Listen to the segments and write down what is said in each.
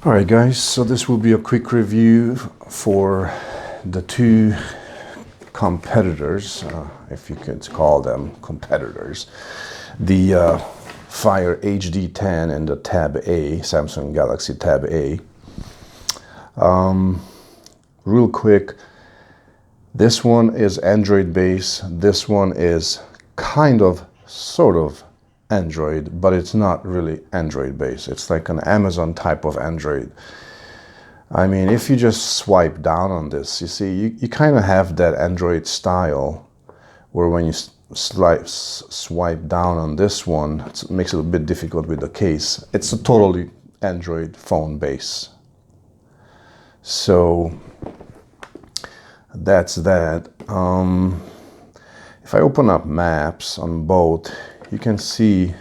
Alright guys, so this will be a quick review for the two competitors, if you could call them competitors. The Fire HD10 and the Tab A, Samsung Galaxy Tab A. Real quick, this one is Android based, this one is kind of, sort of Android, but it's not really Android based. It's like an Amazon type of Android. I mean, if you just swipe down on this, you see, you kind of have that Android style where when you swipe down on this one, it makes it a bit difficult with the case. It's a totally Android phone base. So that's that. If I open up maps on both, you can see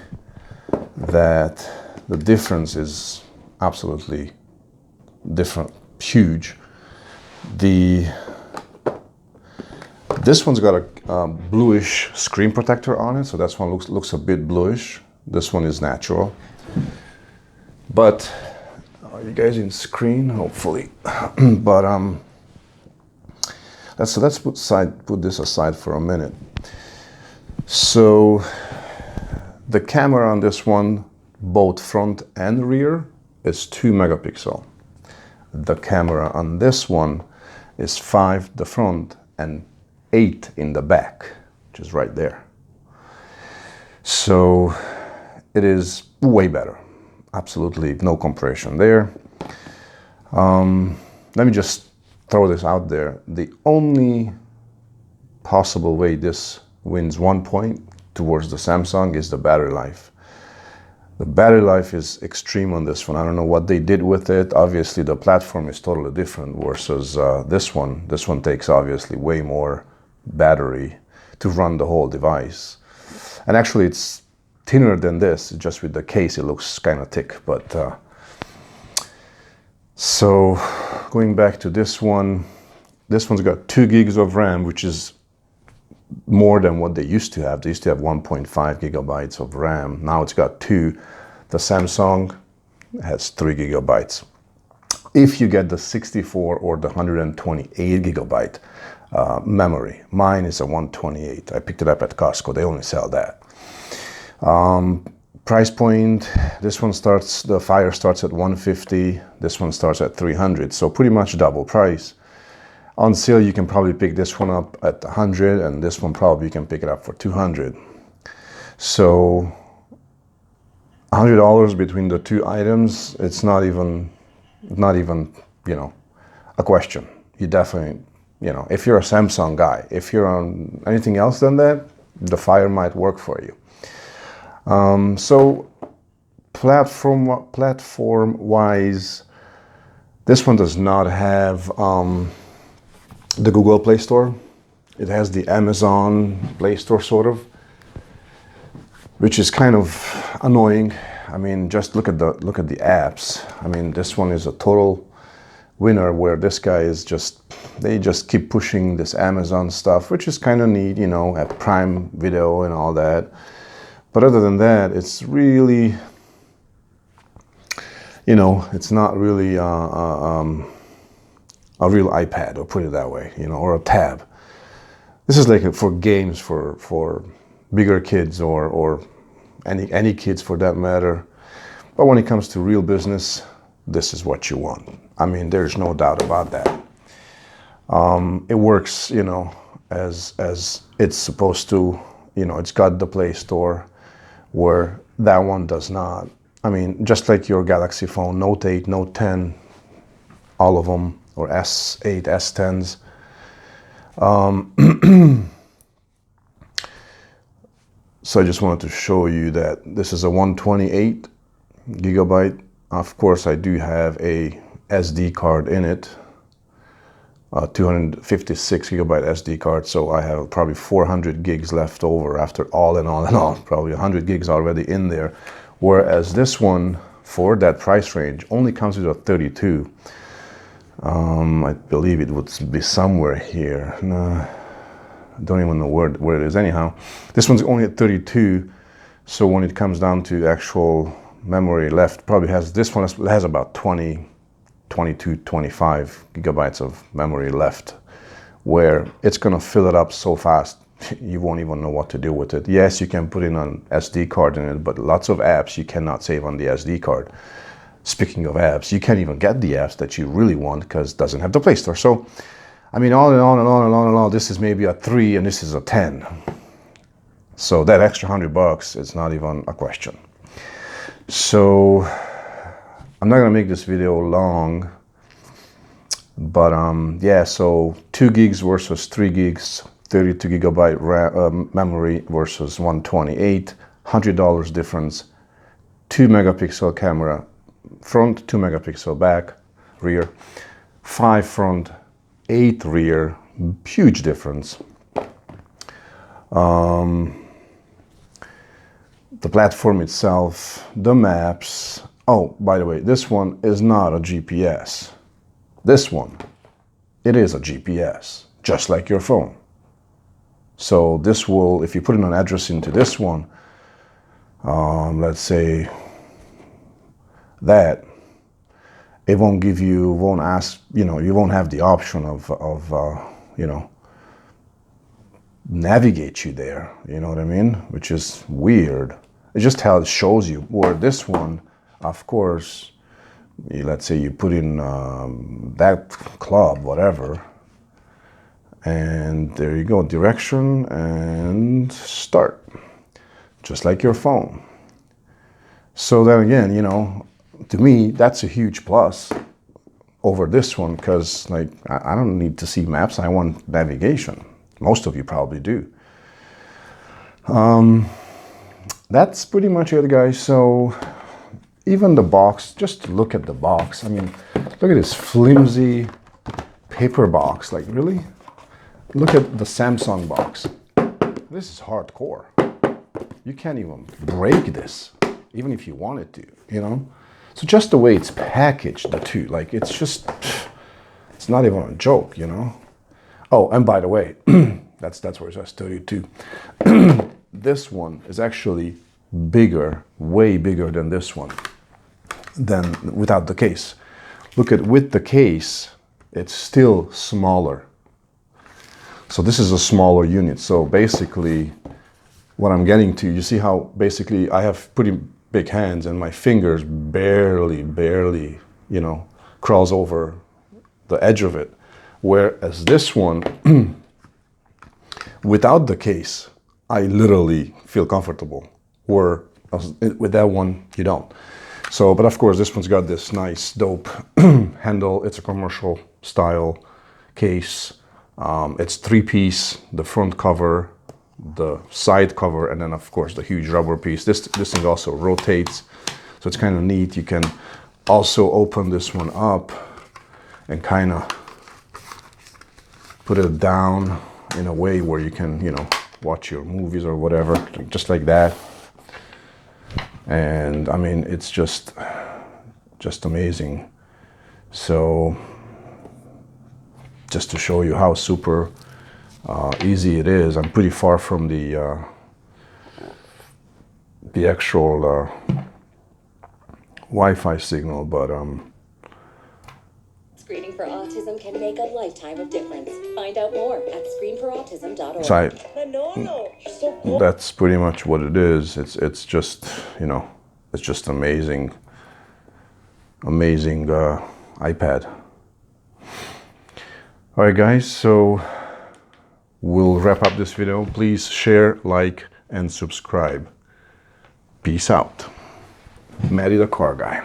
that the difference is absolutely different, huge. This one's got a bluish screen protector on it, so that one looks a bit bluish. This one is natural. But are you guys in screen? Hopefully. But let's put this aside for a minute. So the camera on this one, both front and rear, is 2 megapixel. The camera on this one is 5 the front and 8 in the back, which is right there. So it is way better. Absolutely no compression there. Let me just throw this out there. The only possible way this wins 1 point towards the Samsung is the battery life. The battery life is extreme on this one. I don't know what they did with it. Obviously the platform is totally different versus this one. This one takes obviously way more battery to run the whole device. And actually it's thinner than this. Just with the case it looks kind of thick. But so going back to this one's got 2 gigs of RAM, which is more than what they used to have. They used to have 1.5 gigabytes of RAM. Now it's got 2. The Samsung has 3 gigabytes. If you get the 64 or the 128 gigabyte memory, mine is a 128. I picked it up at Costco. They only sell that. Price point, this one starts, the Fire starts at 150. This one starts at 300. So pretty much double price. On sale, you can probably pick this one up at 100, and this one probably you can pick it up for 200. So $100 between the two items, it's not even, you know, a question. You definitely, you know, if you're a Samsung guy, if you're on anything else than that, the Fire might work for you. So platform-wise, this one does not have the Google Play Store. It has the Amazon Play Store sort of, which is kind of annoying. I mean, just look at the apps. I mean, this one is a total winner, where this guy is they just keep pushing this Amazon stuff, which is kind of neat, you know, at Prime Video and all that. But other than that, it's really, you know, it's not really a real iPad, or put it that way, you know, or a tab. This is like for games for bigger kids or any kids for that matter. But when it comes to real business, this is what you want. I mean, there's no doubt about that. It works, you know, as it's supposed to. You know, it's got the Play Store, where that one does not. I mean, just like your Galaxy phone, Note 8, Note 10, all of them, or S8, S10s. So I just wanted to show you that this is a 128 gigabyte. Of course, I do have a SD card in it, 256 gigabyte SD card. So I have probably 400 gigs left over after all and all, probably 100 gigs already in there. Whereas this one, for that price range, only comes with a 32. I believe it would be somewhere here. No, I don't even know where it is anyhow. This one's only at 32, so when it comes down to actual memory left, probably has, this one has about 20 22, 25 gigabytes of memory left, where it's going to fill it up so fast you won't even know what to do with it. Yes, you can put in an SD card in it, but lots of apps you cannot save on the SD card. Speaking of apps, you can't even get the apps that you really want because it doesn't have the Play Store. So, I mean, on and on and on and on and on, this is maybe a 3 and this is a 10. So that extra $100 is not even a question. So I'm not gonna make this video long, but yeah, so 2 gigs versus 3 gigs, 32 gigabyte memory versus 128, $100 difference, 2 megapixel camera, front, 2 megapixel back, rear, 5 front, 8 rear, huge difference. The platform itself, the maps. Oh, by the way, this one is not a GPS. This one, it is a GPS, just like your phone. So this will, if you put in an address into this one, let's say that, it won't give you, won't ask, you know, you won't have the option of you know, navigate you there, you know what I mean? Which is weird. It just how it shows you. Where this one, of course, let's say you put in that club, whatever, and there you go, direction and start, just like your phone. So then again, you know, to me, that's a huge plus over this one, because like I don't need to see maps, I want navigation. Most of you probably do. That's pretty much it, guys. So even the box, just look at the box. I mean, look at this flimsy paper box. Like, really? Look at the Samsung box. This is hardcore. You can't even break this, even if you wanted to, you know? So just the way it's packaged, the two, like, it's just, it's not even a joke, you know? Oh, and by the way, that's where it says 32. This one is actually bigger, way bigger than this one, than without the case. Look at with the case, it's still smaller. So this is a smaller unit. So basically, what I'm getting to, you see how basically I have pretty big hands and my fingers barely, you know, crawls over the edge of it. Whereas this one, without the case, I literally feel comfortable. Or with that one, you don't. So, but of course, this one's got this nice, dope handle. It's a commercial style case. It's 3-piece, the front cover, the side cover, and then of course the huge rubber piece. This thing also rotates, so it's kind of neat. You can also open this one up and kind of put it down in a way where you can, you know, watch your movies or whatever, just like that. And I mean, it's just amazing. So just to show you how super easy it is. I'm pretty far from the actual Wi-Fi signal, but Screening for autism can make a lifetime of difference. Find out more at screenforautism.org. So that's pretty much what it is. It's just, you know, it's just amazing iPad. All right, guys, so we'll wrap up this video. Please share, like, and subscribe. Peace out. Matty the Car Guy.